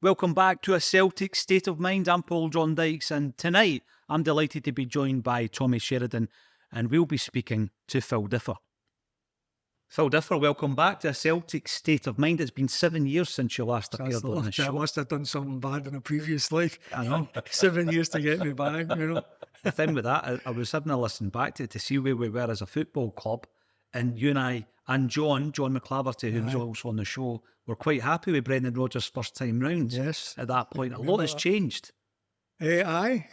Welcome back to A Celtic State of Mind. I'm Paul John Dykes, and tonight I'm delighted to be joined by Tommy Sheridan, and we'll be speaking to Phil Differ. Phil Differ, welcome back to A Celtic State of Mind. It's been 7 years since you last appeared on the show. I must have done something bad in a previous life. I know. 7 years to get me back, you know. The thing with that, I was having a listen back to see where we were as a football club, and you and I and John McClaverty, who was also on the show, were quite happy with Brendan Rodgers' first time round. Yes. At that point, a lot has changed. And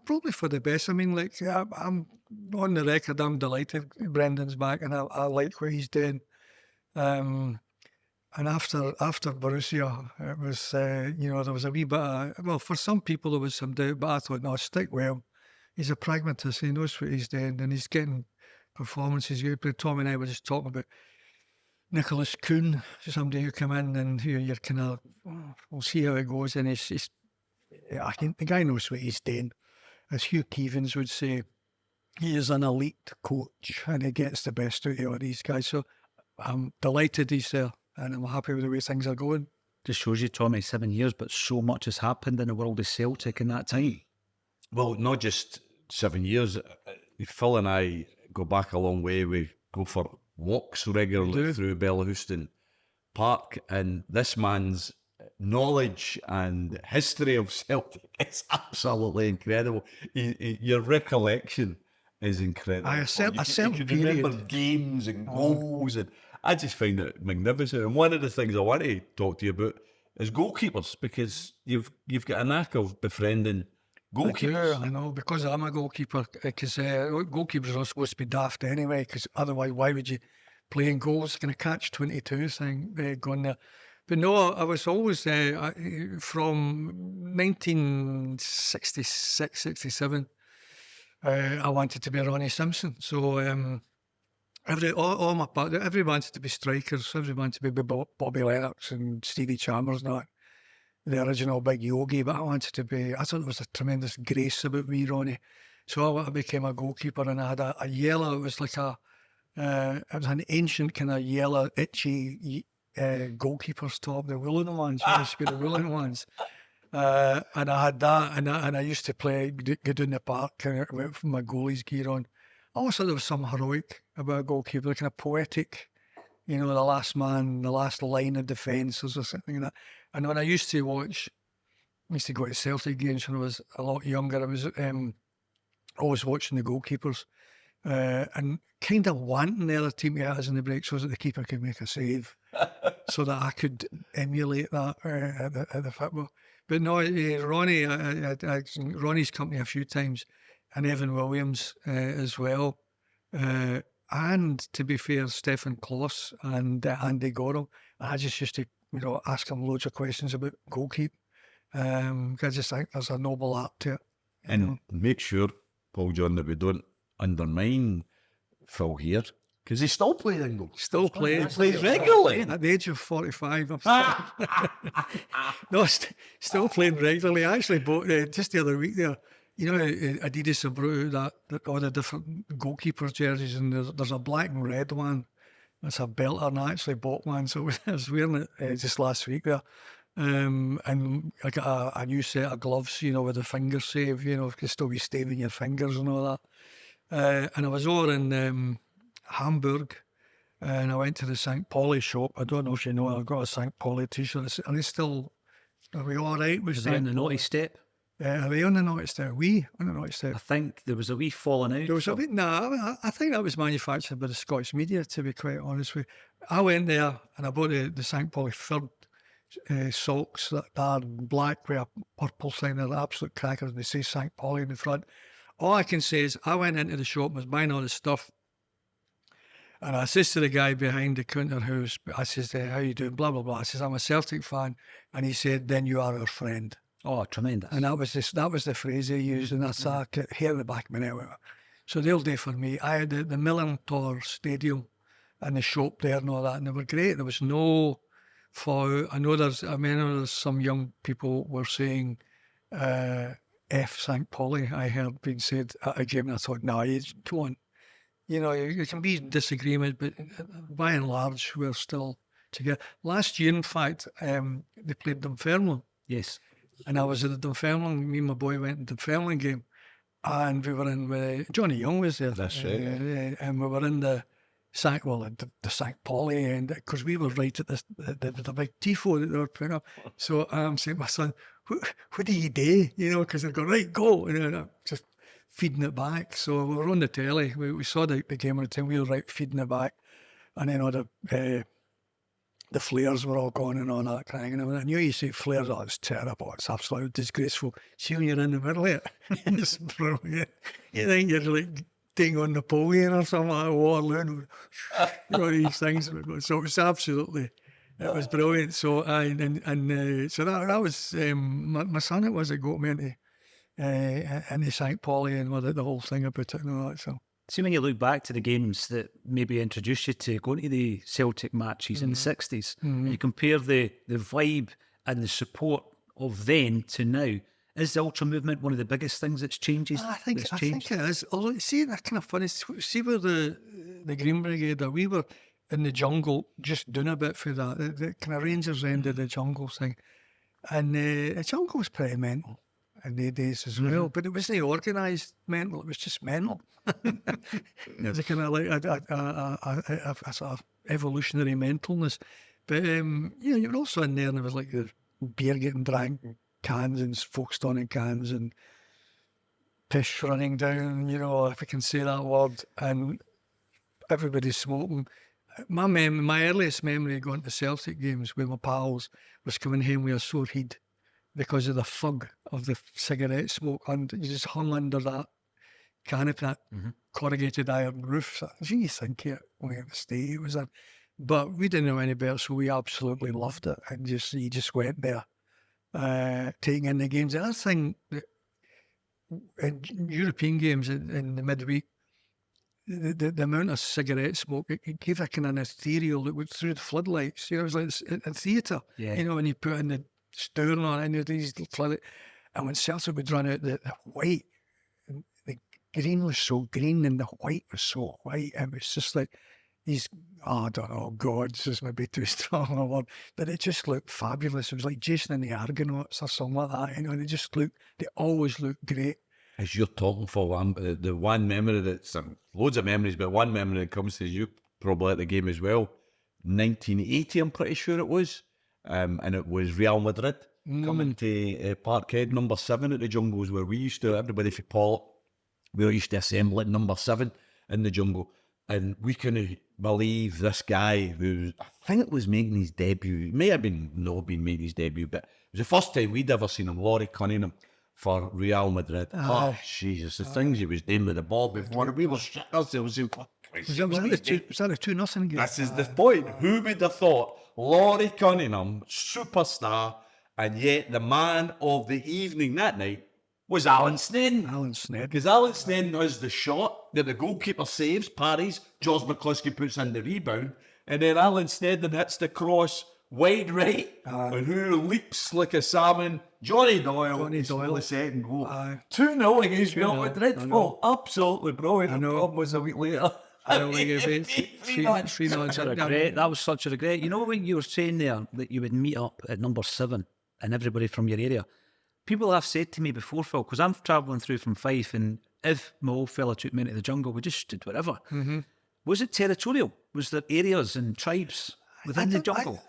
probably for the best. I mean, like, I'm on the record, I'm delighted Brendan's back, and I like what he's doing. And after Borussia, it was, there was a wee bit of, for some people there was some doubt, but I thought, no, stick with him. He's a pragmatist, he knows what he's doing, and he's getting performances. Tom and I were just talking about Nicholas Kuhn, somebody who came in and who you're kind of, we'll see how it goes, and the guy knows what he's doing. As Hugh Keevins would say, he is an elite coach and he gets the best out of all these guys. So I'm delighted he's there and I'm happy with the way things are going. Just shows you, Tommy, 7 years, but so much has happened in the world of Celtic in that time. Well, not just 7 years. Phil and I go back a long way. We go for walks regularly through Bellahouston Park, and this man's knowledge and history of Celtic is absolutely incredible. Your recollection is incredible. I can remember games and goals, and I just find it magnificent. And one of the things I want to talk to you about is goalkeepers, because you've got a knack of befriending goalkeepers. I know, because I'm a goalkeeper, because goalkeepers are supposed to be daft anyway, because otherwise why would you play in goals? Kind of catch-22 thing going there. But no, I was always, from 1966, 67, I wanted to be Ronnie Simpson. So everybody wanted to be strikers, everybody wanted to be Bobby Lennox and Stevie Chalmers and that. The original Big Yogi, but I thought there was a tremendous grace about me, Ronnie. So I became a goalkeeper, and I had a yellow, it was like it was an ancient kind of yellow, itchy goalkeeper's top, the woolen ones, used to be the woolen ones. And I had that, and I used to go down the park with my goalie's gear on. I always thought there was something heroic about a goalkeeper, kind of poetic, the last man, the last line of defence or something like that. And when I used to go to Celtic games when I was a lot younger, I was always watching the goalkeepers and kind of wanting the other team to hit us in the break so that the keeper could make a save so that I could emulate that at the football. But no, Ronnie, Ronnie's company a few times, and Evan Williams as well. And to be fair, Stefan Kloss and Andy Gorham. I just used to ask them loads of questions about goalkeeping. I just think there's a noble art to it. And make sure, Paul John, that we don't undermine Phil here, because he's still playing in goal. Still playing. He plays regularly. At the age of 45, I'm still playing regularly. I actually bought, just the other week there, Adidas have brought out all the different goalkeeper jerseys, and there's a black and red one. It's a belter, and I actually bought one, so I was wearing it just last week there. And I got a new set of gloves, with the finger save, you can still be staving your fingers and all that. And I was over in Hamburg, and I went to the St. Pauli shop. I don't know if you know, I've got a St. Pauli t-shirt. Are we all right with St. Pauli? On the naughty step? Are we on the naughty step? On the naughty step. I think there was a wee falling out. There was a bit. No, I think that was manufactured by the Scottish media, to be quite honest with you. I went there and I bought the St. Pauli third socks that are black with a purple sign. They're absolute crackers. They say St. Pauli in the front. All I can say is I went into the shop and was buying all the stuff. And I says to the guy behind the counter, I says, how you doing? Blah, blah, blah. I says, I'm a Celtic fan. And he said, then you are our friend. Oh, tremendous. And that was the phrase they used, and that's hair in the back of my neck. So they'll do for me. I had the Millentor Stadium and the shop there and all that, and they were great. There was no fallout. I know there's some young people were saying F St. Pauli, I heard being said at a game, and I thought, no, come on. You can be in disagreement, but by and large, we're still together. Last year, in fact, they played Dunfermline. Yes. And I was at the Dunfermline. Me and my boy went to the Dunfermline game, and we were in with Johnny Young was there. That's right. And we were in the St. Pauli, and because we were right at the big tifo that they were putting up. So I'm saying, my son, what do you do? You know, because they've got right go, and I'm just feeding it back. So we were on the telly. We saw the game on the telly. We were right feeding it back, and then all the flares were all going and all that kind of thing. And I knew you say flares, oh, it's terrible, it's absolutely disgraceful. See when you're in the middle of it, it's brilliant. You think you're like taking on Napoleon or something like Waterloo, you know, these things. So it was absolutely, it was brilliant. So so that was my son. It was that got me into St. Pauli and the whole thing about it and all that. So. See, when you look back to the games that maybe introduced you to going to the Celtic matches in the 60s, and you compare the vibe and the support of then to now, is the ultra movement one of the biggest things that's changed? I think it is. Although, see, that's kind of funny. See where the Green Brigade are, we were in the jungle just doing a bit for that. The kind of Rangers end of the jungle thing. And the jungle was pretty mental in the days as well, but it wasn't organised mental, it was just mental. It's a kind of like a sort of evolutionary mentalness. But you were also in there and there was like the beer getting drank, cans and folk stoning cans and piss running down, you know, if I can say that word, and everybody smoking. My earliest memory of going to Celtic games with my pals was coming home with a sore head because of the fug of the cigarette smoke, and you just hung under that canopy, that corrugated iron roof. So, you think it, we have a state it was in. But we didn't know any better, so we absolutely loved it, and you just went there, taking in the games. The other thing, that in European games in the midweek, the amount of cigarette smoke, it gave a kind of ethereal that went through the floodlights. You know, it was like a theatre. Yeah. You know, when you put in the stone on it, and these floodlights, and when Celtic would run out, the white, the green was so green and the white was so white. It was just like these, I don't know, gods, this is maybe too strong a word, but it just looked fabulous. It was like Jason and the Argonauts or something like that. You know, they always looked great. As you're talking for the one memory that's loads of memories, but one memory that comes to you probably at the game as well. 1980, I'm pretty sure it was, and it was Real Madrid coming to Parkhead, number 7 at the Jungles, where we used to, everybody for Paul, we all used to assemble at number 7 in the Jungle, and we couldn't believe this guy who, I think it was making his debut, it may have been not been making his debut, but it was the first time we'd ever seen him, Laurie Cunningham, for Real Madrid. Oh, Jesus, the things he was doing with the ball before, we were shitting ourselves. Was that the 2-0 game? This is the point. Who would have thought Laurie Cunningham, superstar, and yet the man of the evening that night was Alan Snedden. Alan Snedden. Because Alan Snedden has the shot that the goalkeeper saves, parries, George McCluskey puts in the rebound, and then Alan Snedden hits the cross wide right, and who leaps like a salmon? Johnny Doyle. The second goal. 2-0 against Real Madrid. Oh, absolutely brilliant. I know. The problem was a week later. I don't think That was such a regret. You know, when you were saying there that you would meet up at number 7 and everybody from your area, people have said to me before, Phil, because I'm travelling through from Fife, and if my old fella took me into the jungle, we just stood wherever. Was it territorial? Was there areas and tribes within the jungle?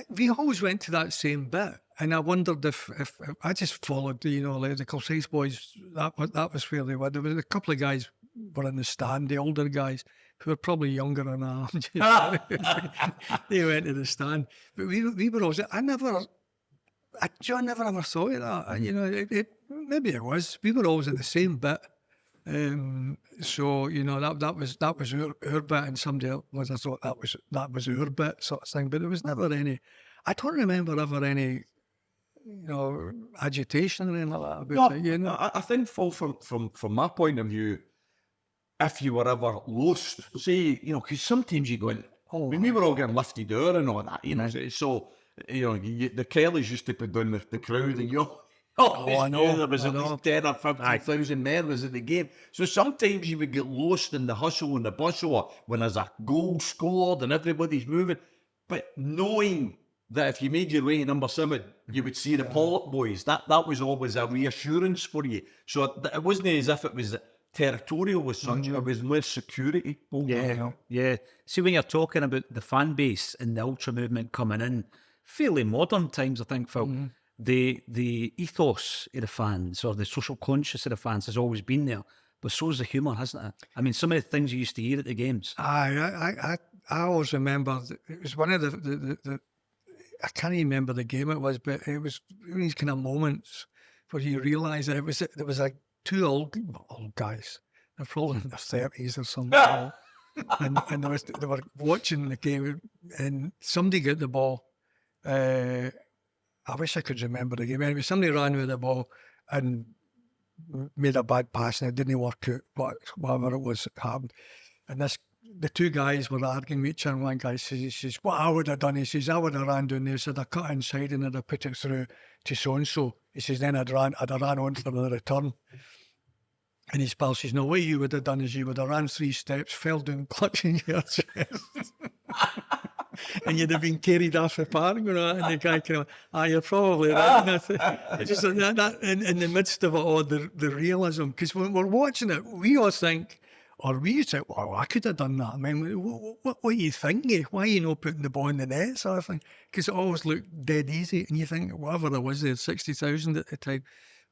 We always went to that same bit, and I wondered if I just followed, you know, like the Calcais boys, that was where they were. There was a couple of guys were in the stand, the older guys, who were probably younger than I am. They went to the stand. But we were always, John never ever thought of that. You know, maybe it was. We were always at the same bit. So, you know, that was our bit, and somebody else, I thought that was our bit sort of thing. But there was never any, I don't remember ever any, you know, agitation or anything like that about it. You know? I think, from my point of view, if you were ever lost, say, you know, because sometimes you go in, I mean, we were all getting lifted out and all that, you know, so, you know, the Kellys used to put down the crowd, and I know. There was at least 10 or 15,000 men was in the game. So sometimes you would get lost in the hustle and the bustle when there's a goal scored and everybody's moving. But knowing that if you made your way to number 7, you would see the Pollock boys, that was always a reassurance for you. So it wasn't as if it was territorial as such, it was more security. Yeah. See, when you're talking about the fan base and the ultra movement coming in, fairly modern times, I think, Phil, the ethos of the fans or the social conscious of the fans has always been there, but so is the humour, hasn't it? I mean, some of the things you used to hear at the games. I always remember, it was one of the I can't even remember the game it was, but it was these kind of moments where you realise that there was like two old guys, they're probably in their 30s or something, and they were watching the game, and somebody got the ball. I wish I could remember the game. Anyway, somebody ran with the ball and made a bad pass, and it didn't work out. Whatever it was, it happened. And the two guys were arguing with each other. And one guy says, "What I would have done," he says, "I would have ran down there, said I cut inside and I'd have put it through to so and so." He says, "Then I'd have ran on for the return." And his pal says, "No, what you would have done is you would have ran 3 steps, fell down, clutching your chest." And you'd have been carried off the park, and the guy kind of, you're probably right. It's just that in the midst of it all, the realism, because when we're watching it, we all think, or we say, "Well, I could have done that." I mean, what are you thinking? Why are you not putting the ball in the net, sort of thing? Because it always looked dead easy, and you think, whatever there was there, 60,000 at the time,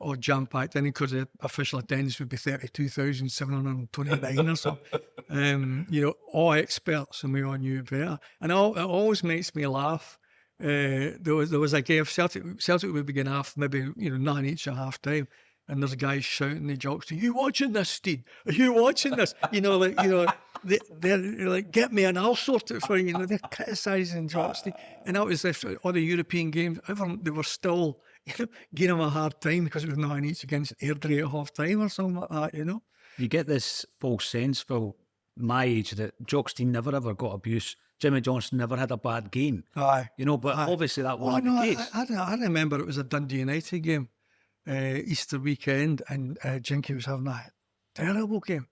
or jam-packed in, because the official attendance would be 32,729 or something. All experts, and we all knew better. And it always makes me laugh. There was a game, Celtic would begin half, maybe 9 each at half time, and there's guys shouting the Johnstone, "Are you watching this, Steve? Are you watching this?" They're like, "Get me an I'll sort it for you." They're criticising Johnstone, and that was all the European games. They were still giving them a hard time because it was 9 each against Airdrie at half time or something like that. You get this false sense, Phil, my age, that Jockstein never ever got abuse. Jimmy Johnstone never had a bad game. Aye. But obviously that wasn't the case. I remember it was a Dundee United game, Easter weekend, and Jinky was having a terrible game.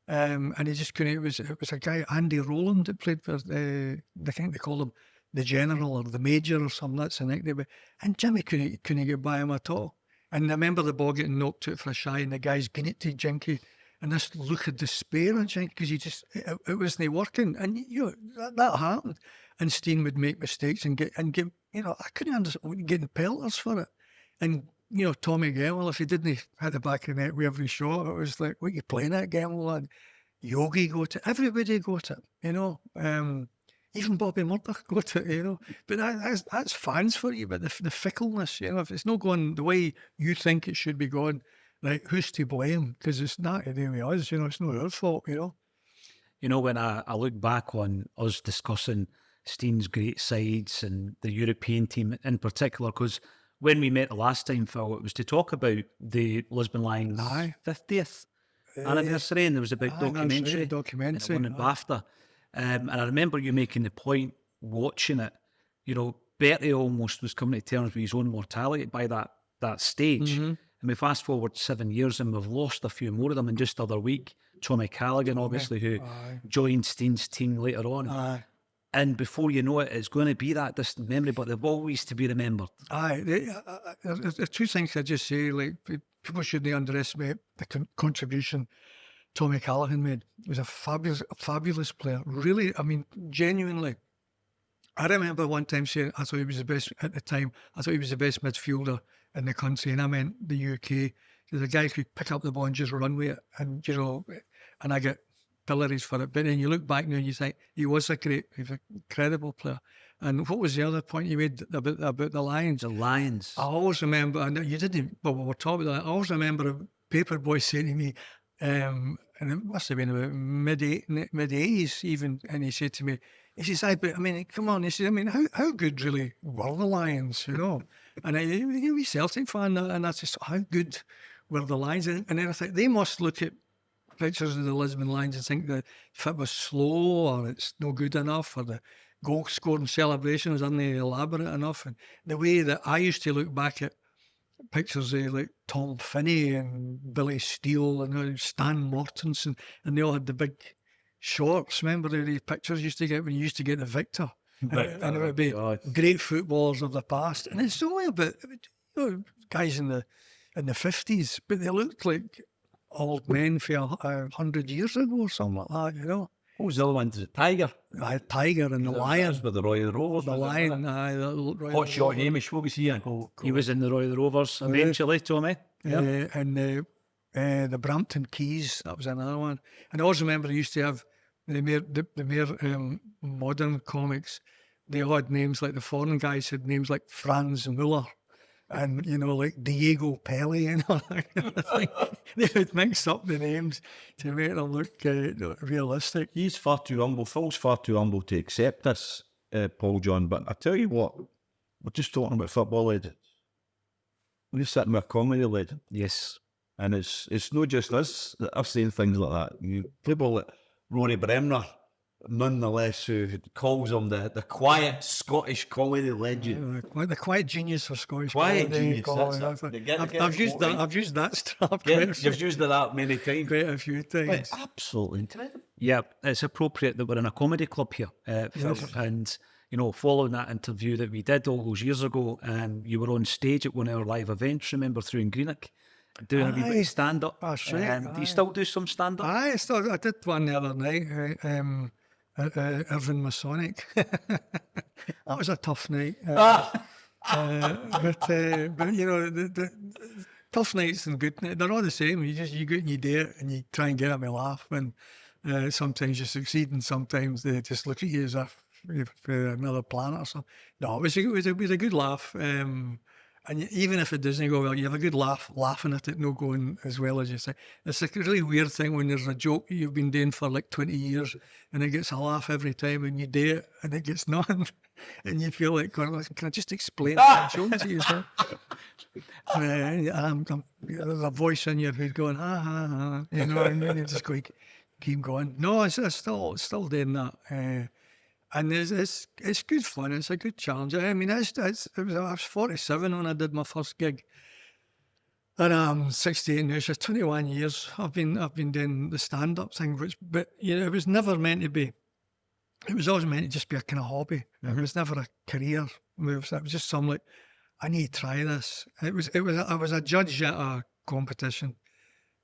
And he just couldn't. It was a guy, Andy Rowland, that played for, I think they called him the General or the Major or something. That's the nickname. And Jimmy couldn't get by him at all. And I remember the ball getting knocked out for a shy, and the guy's giving it to Jinky, and this look of despair on Jinky, because it wasn't working. And that happened. And Steen would make mistakes and get I couldn't understand getting pelters for it. And Tommy Gemmell, if he didn't hit the back of the net with every shot, it was like, "What are you playing at, Gemmell, lad?" Yogi got it. Everybody got it. Even Bobby Murdoch got it, But that's fans for you. But the fickleness, if it's not going the way you think it should be going, like, who's to blame? Because it's not to do with us, it's not our fault, When I look back on us discussing Steen's great sides and the European team in particular, because when we met the last time, Phil, it was to talk about the Lisbon Lions' 50th anniversary, and there was a big documentary. And it won in BAFTA. And I remember you making the point, watching it, Bertie almost was coming to terms with his own mortality by that stage. Mm-hmm. And we fast forward 7 years and we've lost a few more of them. And just the other week, Tommy Callaghan, obviously, who joined Steen's team later on. And before you know it, it's going to be that distant memory, but they've always to be remembered. There's two things I just say, like, people shouldn't underestimate the contribution Tommy Callaghan made. He was a fabulous player. Really, I mean, genuinely. I remember one time saying I thought he was the best at the time. I thought he was the best midfielder in the country, and I meant the UK. There's a guy who could pick up the ball and just run with it, and and I get pillories for it. But then you look back now and you think he was an incredible player. And what was the other point you made about the Lions? The Lions. I always remember, and you didn't, but we were talking about that. I always remember a paper boy saying to me, and it must have been about mid-80s even, and he said to me, he says, but I mean, come on, he said, I mean, how good really were the Lions, And he was a Celtic fan, and I just, how good were the Lions? And then I think they must look at pictures of the Lisbon Lions and think that if it was slow or it's no good enough, or the goal scoring celebrations aren't elaborate enough. And the way that I used to look back at pictures of like Tom Finney and Billy Steele and Stan Mortensen, and they all had the big shorts. Remember these pictures you used to get when you used to get the Victor? and it would be great footballers of the past. And it's only about, guys in the 50s, but they looked like old men for 100 years ago or something like that, What was the other one? Tiger? Tiger and the Lion. With the Royal Rovers. The Lion, the Royal Hot shot Rovers. Hamish, what was he in? He was in the Royal Rovers eventually, Tommy. And the Brampton Keys, that was another one. And I also remember they used to have the more modern comics. They all had names like the foreign guys had names like Franz Muller and, like Diego Pele and all that kind of thing. They would mix up the names to make them look realistic. He's far too humble. Phil's far too humble to accept this, Paul John. But I tell you what, we're just talking about football legends. We're just sitting with a comedy legend. Yes. And it's not just us that are saying things like that. People like Rory Bremner, nonetheless, who calls him the quiet Scottish comedy legend. The quiet genius for Scottish Quiet comedy. genius. I've used that strap. You've used it that many times. Quite a few times. Absolutely incredible. Yeah, it's appropriate that we're in a comedy club here, Phil. And, following that interview that we did all those years ago, you were on stage at one of our live events, remember, through in Greenock, doing a wee bit of stand-up. That's right. Do you still do some stand-up? I did one the other night at Irvine Masonic. That was a tough night. But the tough nights and good nights, they're all the same. You go and you do it and you try and get them to laugh, and sometimes you succeed and sometimes they just look at you as if you're from another planet or something. No, it was a good laugh. And even if it doesn't go well, you have a good laugh laughing at it, not going as well as you say. It's a really weird thing when there's a joke you've been doing for like 20 years and it gets a laugh every time and you do it and it gets none. And you feel like, can I just explain that joke to you? There's a voice in your head going, ha, ha, ha. And then you just go, keep going. No, it's still doing that. And it's good fun. It's a good challenge. I mean, I was 47 when I did my first gig, and I'm 68 now. So 21 years I've been doing the stand up thing, but it was never meant to be. It was always meant to just be a kind of hobby. It was never a career move. It was just something like, I need to try this. I was a judge at a competition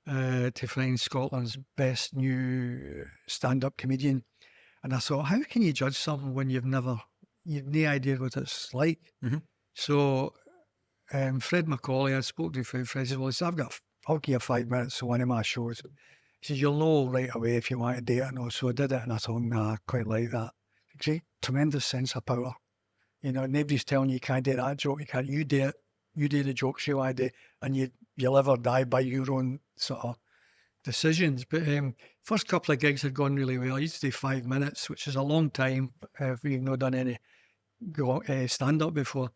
to find Scotland's best new stand up comedian. And I thought, how can you judge something when you've no idea what it's like? Mm-hmm. So Fred Macaulay, I spoke to Fred said, well, I'll give you 5 minutes to one of my shows. He says, you'll know right away if you want to do it or not. So I did it and I thought, nah, I quite like that. Great, tremendous sense of power. Nobody's telling you can't do that joke, you can't. You do it, you do the jokes you want to do, and you'll live or die by your own sort of decisions. But first couple of gigs had gone really well. I used to do 5 minutes, which is a long time if you've not done any stand-up before.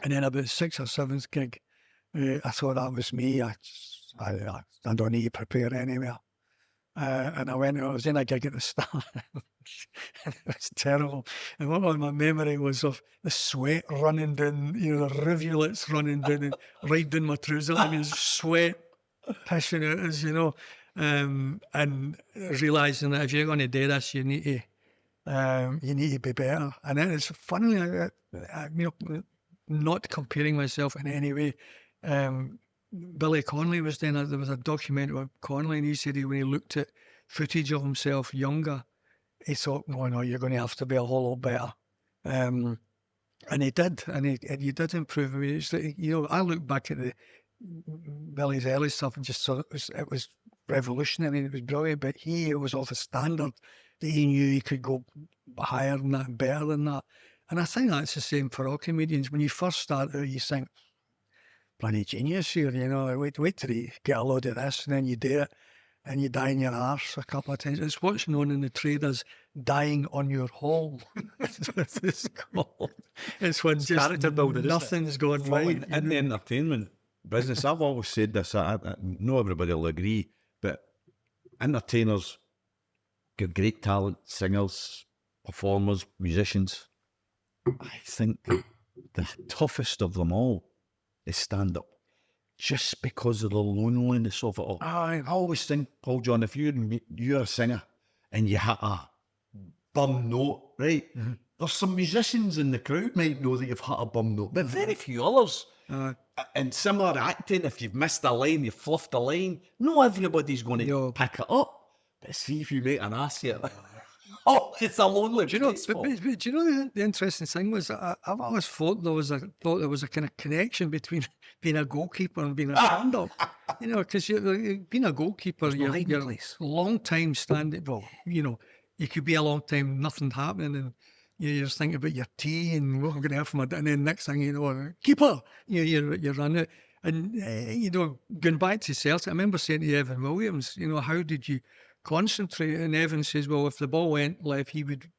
And then about 6th or 7th gig, I thought that was me. I don't need to prepare anywhere. And I was in a gig at the start. It was terrible. And what my memory was of the sweat running down, the rivulets running down and right down my trousers. I mean, sweat pissing out as and realising that if you're going to do this, you need to be better. And then it's funnily, not comparing myself in any way. Billy Connolly was there was a documentary of Connolly, and he said when he looked at footage of himself younger, he thought, no, you're going to have to be a whole lot better. And he did, and he did improve. I mean, it's like, I look back at Billy's early stuff and just thought it was revolutionary. It was brilliant, but it was off a standard that he knew he could go higher than that, better than that. And I think that's the same for all comedians. When you first start out, you think, bloody genius here, wait till you get a load of this, and then you do it, and you die in your arse a couple of times. It's what's known in the trade as dying on your hole. It's called. It's when just character building, nothing's going right. In the entertainment business, I've always said this, I know everybody will agree, but entertainers got great talent, singers, performers, musicians. I think the toughest of them all is stand-up, just because of the loneliness of it all. I always think, Paul John, if you're a singer and you hit a bum note, right? Mm-hmm. there's some musicians in the crowd might know that you've hit a bum note, but very few others. And similar acting, if you've missed a line, you've fluffed a line, not everybody's going to pick it up. But see if you make an ass of it. Oh, it's a lonely place. But do you know the interesting thing was I've always thought there was a kind of connection between being a goalkeeper and being a stand-up. You know, because being a goalkeeper, you're a long time standing. Well, you know, you could be a long time, nothing happening, and you're just thinking about your tea and what I'm going to have for my dinner. And then next thing you know, keeper, you run it. And you know, going back to Celtic, I remember saying to Evan Williams, you know, how did you concentrate? And Evan says, well, if the ball went left, he would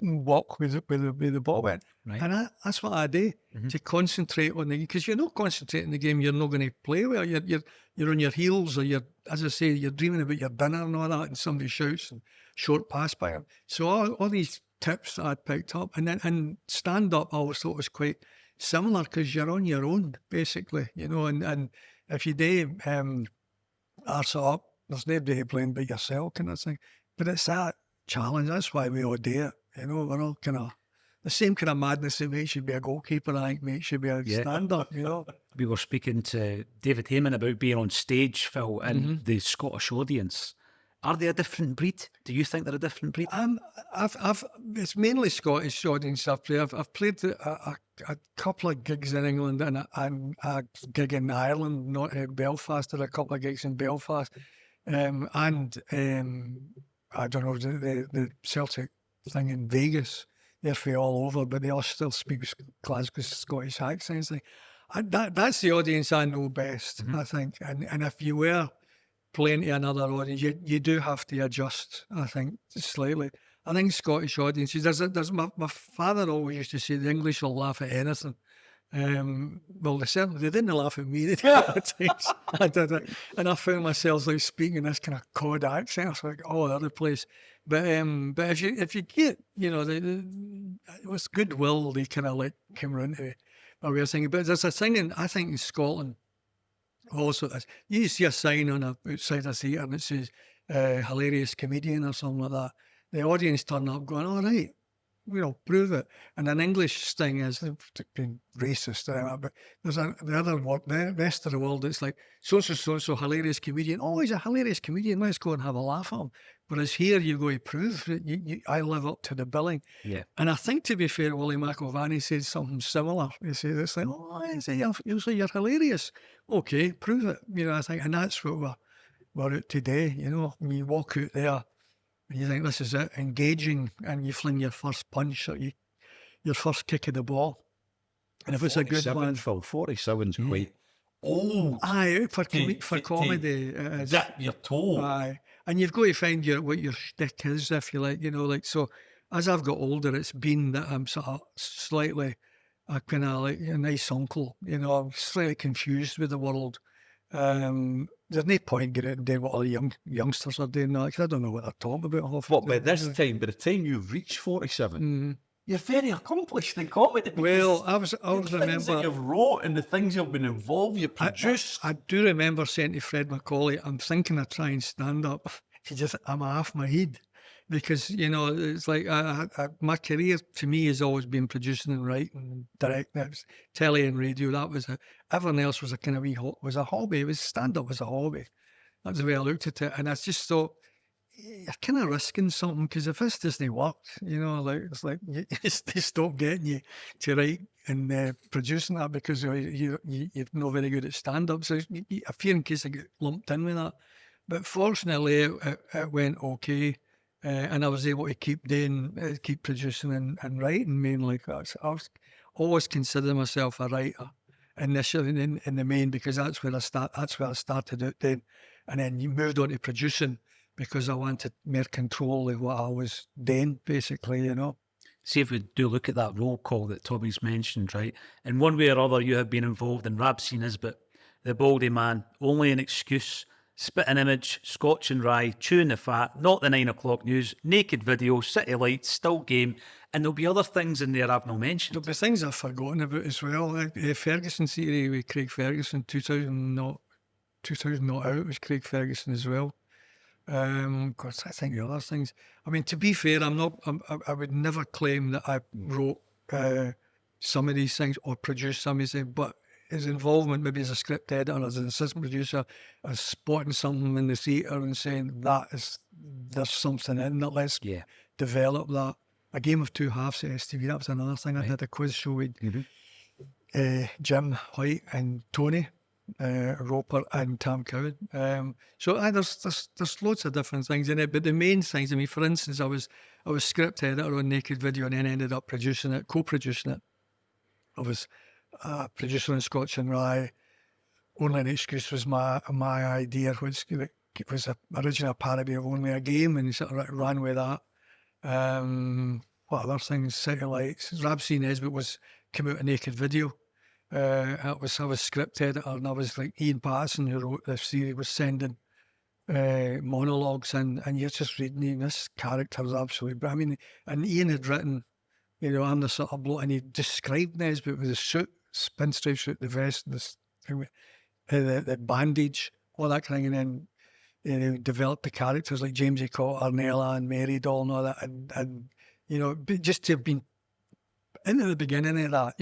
walk with the ball went. Right. And that's what I do, to concentrate on the, because you're not concentrating the game, you're not going to play well. You're on your heels, or as I say, you're dreaming about your dinner and all that, and somebody shouts and short pass by him. So all these tips that I'd picked up, and stand up I always thought was quite similar, because you're on your own basically, you know, and if you do arse it up, there's nobody to blame but yourself, kind of thing. But it's that challenge, that's why we all do it, you know. We're all kind of the same kind of madness that makes you be a goalkeeper, I think makes you be a stand-up, you know. We were speaking to David Heyman about being on stage, Phil, and the Scottish audience. Are they a different breed? Do you think they're a different breed? It's mainly Scottish audience I've played. I've played a couple of gigs in England and a gig in Ireland, not Belfast. Did a couple of gigs in Belfast, and I don't know, the Celtic thing in Vegas. They're from all over, but they all still speak Glasgow Scottish accents. That's the audience I know best, I think. And if you were playing to another audience, you do have to adjust, I think, slightly. I think Scottish audiences, there's my father always used to say the English will laugh at anything. Well, they didn't laugh at me. They did at times. I did it. And I found myself like speaking this kind of cod accent. I was like, oh, the other place. But if you get, you know, it was goodwill, they kind of like came around to my way of thinking. But there's a thing I think in Scotland, also, you see a sign on outside a theatre and it says hilarious comedian or something like that. The audience turn up going, all right, you know, prove it. And an English thing is, being racist, but there's the other word, the rest of the world, it's like, so hilarious comedian. Oh, he's a hilarious comedian, let's go and have a laugh at him. Whereas here you go to prove that I live up to the billing. Yeah. And I think, to be fair, Willie McIlvany said something similar. He said, it's like, oh, you'll say you're hilarious. Okay, prove it. You know, I think, and that's what we're at today, you know. When you walk out there, and you think this is it, engaging, and you fling your first punch or your first kick of the ball. And if it's a good one, Phil, 47's quite old. Aye, for comedy, dip your toe. Aye, and you've got to find what your shtick is, if you like, you know. Like, so as I've got older, it's been that I'm sort of slightly a kind of like a nice uncle, you know. I'm slightly confused with the world. There's no point getting out and doing what all the youngsters are doing now, because I don't know what they're talking about. What, by the time you've reached 47, you're very accomplished in comedy. Well, I was remember things that you've wrote and the things you've been involved, you produced. I do remember saying to Fred Macaulay, I'm thinking of trying stand up. I'm half my head. Because, you know, it's like my career to me has always been producing and writing and directing. It was telly and radio. That was everything else was a kind of was a hobby. It was stand up was a hobby. That's the way I looked at it. And I just thought, you're kind of risking something, because if this doesn't work, you know, like it's like they stop getting you to write and producing that, because you're not very good at stand up. So I fear in case I get lumped in with that. But fortunately, it went okay. And I was able to keep producing and writing mainly. I was always consider myself a writer initially in the main, because that's where I started out then, and then you moved on to producing because I wanted more control of what I was doing, basically, you know. See, if we do look at that roll call that Tommy's mentioned, right? In one way or other, you have been involved in Rab Scenes, but The Baldy Man, Only an Excuse, Spit an Image, Scotch and Rye, Chewing the Fat, Not the 9 o'clock News, Naked Video, City Lights, Still Game, and there'll be other things in there I've not mentioned. There'll be things I've forgotten about as well. Ferguson series with Craig Ferguson, 2000 not out, was Craig Ferguson as well. Because I think the other things. I mean, to be fair, I would never claim that I wrote some of these things or produced some of these things, but his involvement, maybe as a script editor, as an assistant producer, as spotting something in the theatre and saying there's something in that. Let's develop that. A Game of Two Halves at STV. That was another thing. I did a quiz show with Jim White and Tony Roper and Tam Cowan. So there's loads of different things in it, but the main things. I mean, for instance, I was script editor on Naked Video and then ended up co-producing it. I was producer on Scotch and Rye. Only an Excuse was my idea, which it was originally a parody of Only a Game, and he sort of ran with that. What other things? City Lights. Rabsy Nesbitt came out a Naked Video. I was script editor, and I was like Ian Patterson, who wrote this series, was sending monologues, and you're just reading this character is absolutely brilliant. I mean, and Ian had written, I'm the sort of bloke, and he described Nesbitt with the suit, pinstripe suit, the vest, the bandage, all that kind of thing, and then developed the characters like James E. Cotter, Nella, and Mary Doll, and all that, and but just to have been into the beginning of that,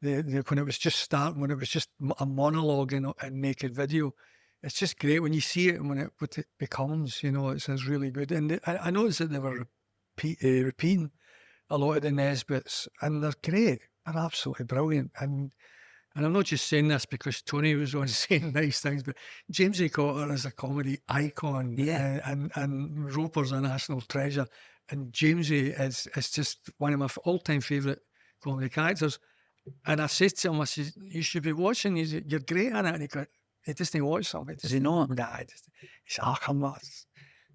when it was just starting, when it was just a monologue in Naked Video, it's just great when you see it and what it becomes. It's really good. And I noticed that they were repeating a lot of the Nesbitts, and they're great. They're absolutely brilliant. And I'm not just saying this because Tony was on saying nice things, but James A. Cotter is a comedy icon, and Roper's a national treasure, and Jamesy is just one of my all-time favourite comedy characters. And I said to him, I said, you should be watching, you're great in it. And he doesn't watch something. Does he not? Nah, he said, I'm not.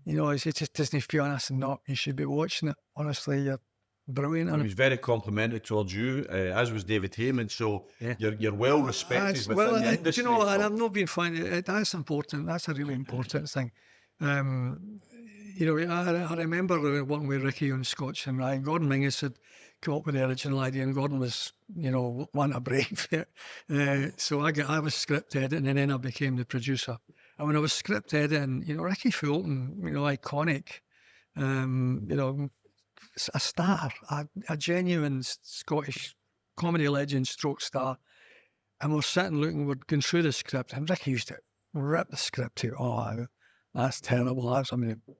It just doesn't feel honest, and not, you should be watching it. Honestly, you're brilliant. He was very complimentary towards you, as was David Heyman. So you're well respected within the industry. And I'm not being funny. That's important. That's a really important thing. I remember working with Ricky on Scotch and Ryan. Gordon Mingus had come up with the original idea, and Gordon was, wanting to break it. So I was script editing, and then I became the producer. And when I was script editing, Ricky Fulton, iconic, a star, a genuine Scottish comedy legend stroke star. And we're sitting we're going through the script, and Ricky used to rip the script out. Oh, that's terrible.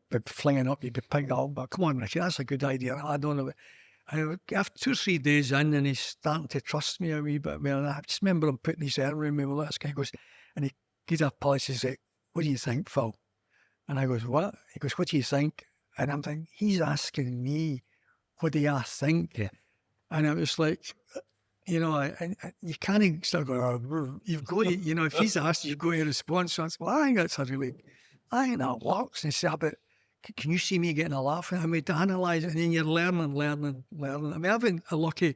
Be flinging up, you'd be picked up. But come on, Ricky, that's a good idea. I don't know. And after 2 or 3 days in, and he's starting to trust me a wee bit more. And I just remember him putting his arm around me. Well, this guy goes, and he gives a polish and says, what do you think, Phil? And I goes, what? He goes, what do you think? And I'm thinking, he's asking me, what do I think? Yeah. And I was like, you can't start going, you've got to, if he's asked, you've got to respond. So I said, well, I think that works. And he said, but can you see me getting a laugh? And I mean, to analyse it, and then you're learning. I mean, I've been lucky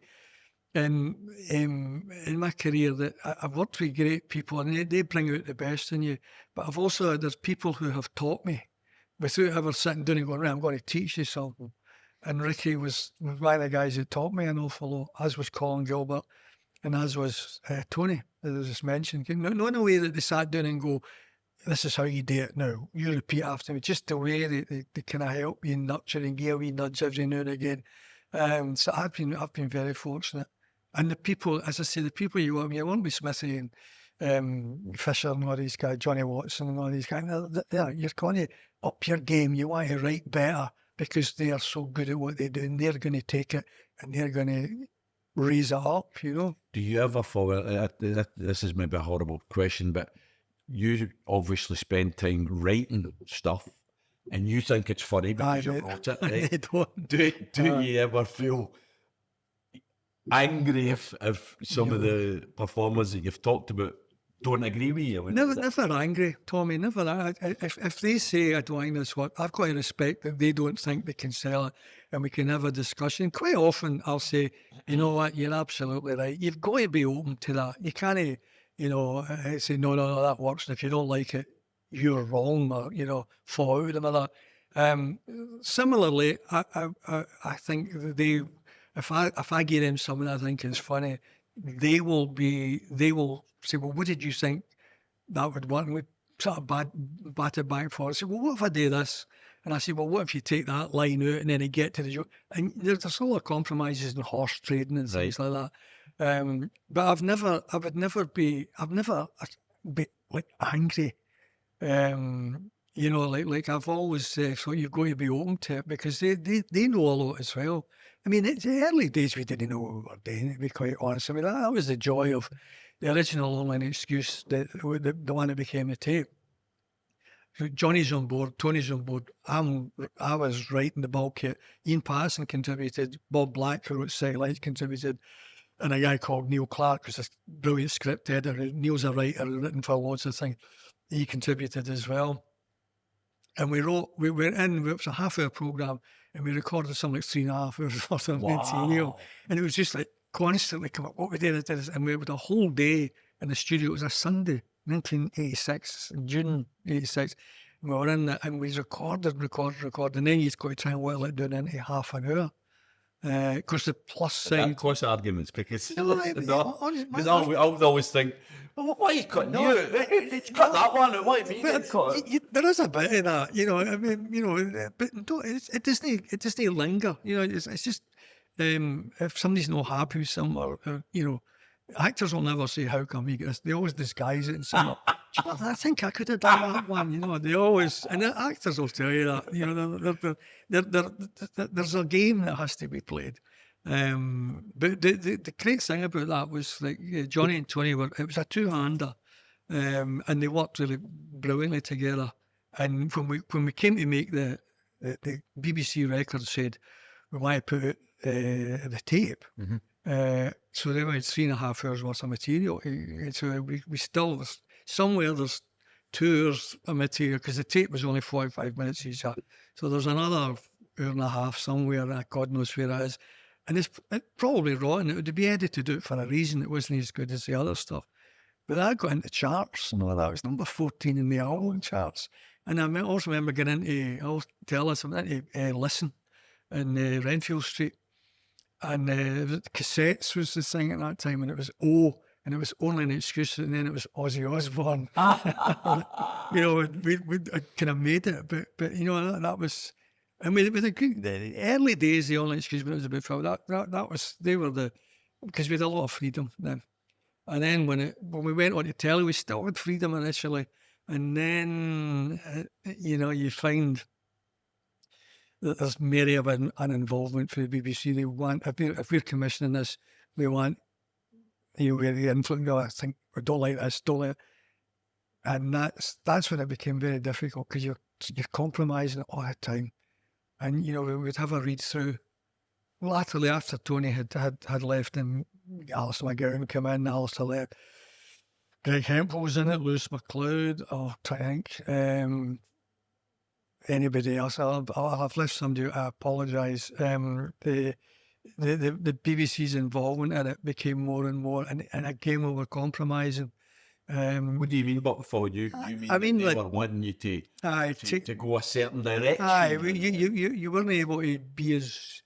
in my career that I've worked with great people, and they bring out the best in you. But there's people who have taught me without ever sitting down and going, right, I'm going to teach you something. And Ricky was one of the guys who taught me an awful lot, as was Colin Gilbert, and as was Tony, as I just mentioned. Not in a way that they sat down and go, this is how you do it now. You repeat after me. Just the way they kind of help you, nurture and give a wee nudge every now and again. So I've been very fortunate. And the people, as I say, the people you want with Smithy and Fisher and all these guys, Johnny Watson and all these guys, you're going to up your game. You want to write better because they are so good at what they do, and they're going to take it and they're going to raise it up, Do you ever follow, this is maybe a horrible question, but you obviously spend time writing stuff and you think it's funny because you wrote it, right? Do you ever feel angry if some of the performers that you've talked about don't agree with you? Never angry, Tommy, never. If they say I don't think this work, I've got to respect that they don't think they can sell it, and we can have a discussion. Quite often I'll say, you know what, you're absolutely right. You've got to be open to that. You can't say, no, that works. And if you don't like it, you're wrong, or, fall out of that. Similarly, I think if I give them something I think is funny, they will say, well, what did you think that would work? And we sort of batted back and forth. I said, well, what if I do this? And I said, well, what if you take that line out and then you get to the joke? And there's all the compromises in horse trading and things like that. But I've never be like angry. You know, like I've always thought you've got to be open to it because they know a lot as well. I mean, it's the early days we didn't know what we were doing, to be quite honest. I mean, that was the joy of the original Online Excuse, the one that became the tape. Johnny's on board, Tony's on board. I was writing the bulk of it. Ian Patterson contributed, Bob Black, who wrote Second Light, contributed, and a guy called Neil Clark, who's a brilliant script editor. Neil's a writer, written for loads of things. He contributed as well. And it was a half-hour programme, and we recorded something like 3.5 hours worth of material. And it was just like constantly come up, what we did, and we had a whole day in the studio. It was a Sunday, 1986, June 86. And we were in there, and we recorded, and then you'd got to try and whittle it down into half an hour. Of course, the plus side. That cause arguments because I would I always think, well, why are you cutting you? Cut that one out. Why me? There is a bit of that, you know. I mean, you know, but it doesn't linger. You know, it's just if somebody's not happy with something, or you know, actors will never say, "How come you get this?" They always disguise it and say, I think I could have done that one. You know, they always, and the actors will tell you that. You know, there's a game that has to be played. But the great thing about that was like Johnny and Tony it was a two-hander, and they worked really brilliantly together. And when we came to make the BBC record, said we want to put out the tape. So they went 3.5 hours worth of material. So we still somewhere there's 2 hours of material because the tape was only 45 minutes each. So there's another hour and a half somewhere. God knows where it is. And it's probably rotten. It would be edited out for a reason. It wasn't as good as the other stuff. But that got into charts and all that. It was number 14 in the album charts. And I also remember getting into, I'll tell us, I went into Listen in Renfield Street. And cassettes was the thing at that time. And it was and it was Only an Excuse. And then it was Ozzy Osbourne. You know, we kind of made it. But you know, that was... I mean, with the early days, the Only Excuse when it was about film, because we had a lot of freedom then. And then when we went on to telly, we still had freedom initially. And then, you know, you find that there's merely of an involvement for the BBC. They want, if we're commissioning this, they want, you know, we're the influence, I think, we don't like this, don't like it. And that's when it became very difficult because you're compromising all the time. And, you know, we would have a read through. Latterly, after Tony had left and Alistair McGowan came in, Alistair left. Greg Hemphill was in it, Lewis MacLeod, I think. Anybody else? I've left somebody out, I apologise. The BBC's involvement in it became more and more, and again we were compromising. What do you mean? But for you mean they were wanting you to go a certain direction? Aye, you weren't able to be as,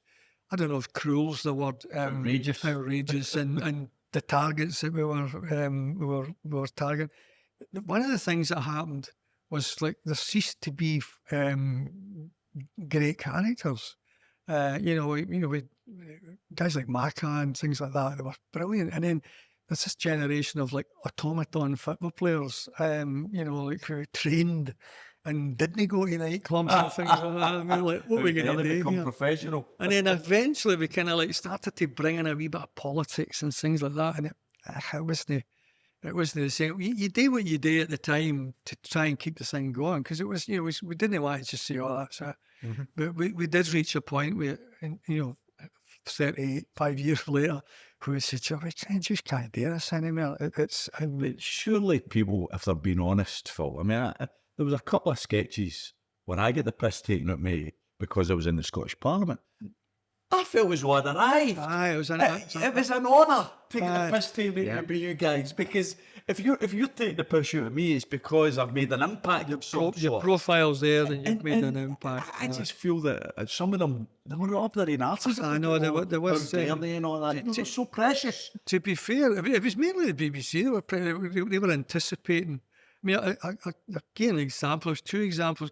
I don't know if cruel's the word, outrageous, and the targets that we were targeting. One of the things that happened was like there ceased to be great characters. You know, with guys like Macca and things like that, they were brilliant, and then there's this generation of like automaton football players, you know, like who trained and didn't go to nightclubs and things like that. I mean, like, what are we going to do? Become professional. And then eventually we kind of like started to bring in a wee bit of politics and things like that. And it wasn't the same. You do what you do at the time to try and keep the thing going because it was, you know, we didn't want to just say, oh, that's it. But we did reach a point where, you know, 35 years later, who said, I just can't do this anymore. Surely people, if they're being honest, Phil, I mean, there was a couple of sketches when I get the piss taken at me because I was in the Scottish Parliament. I felt it was what arrived. Aye, it was an honour to get the piss taken at me, you guys, because if you're taking the piss out of me, it's because I've made an impact. Your profile's there and you've made an impact. I just feel that some of them, they were ordinary narcissists. I know, there was and all that. It was so precious. To be fair, it was mainly the BBC. They were anticipating mean, again, examples, 2 examples.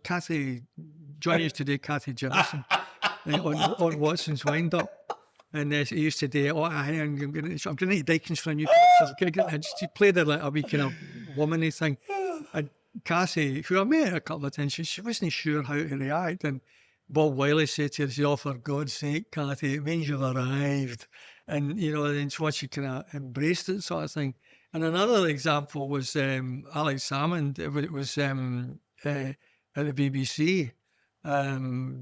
Johnny used to do Kathy Jefferson on Watson's Wind Up. And he used to do, I'm going to Dykens for a new picture. And she played her like a wee kind of womany thing. And Cassie, who I met a couple of times, she wasn't sure how to react. And Bob Wiley said to her, for God's sake, Cathy, it means you've arrived. And, then she kind of embraced it, sort of thing. And another example was Alex Salmond. It was at the BBC,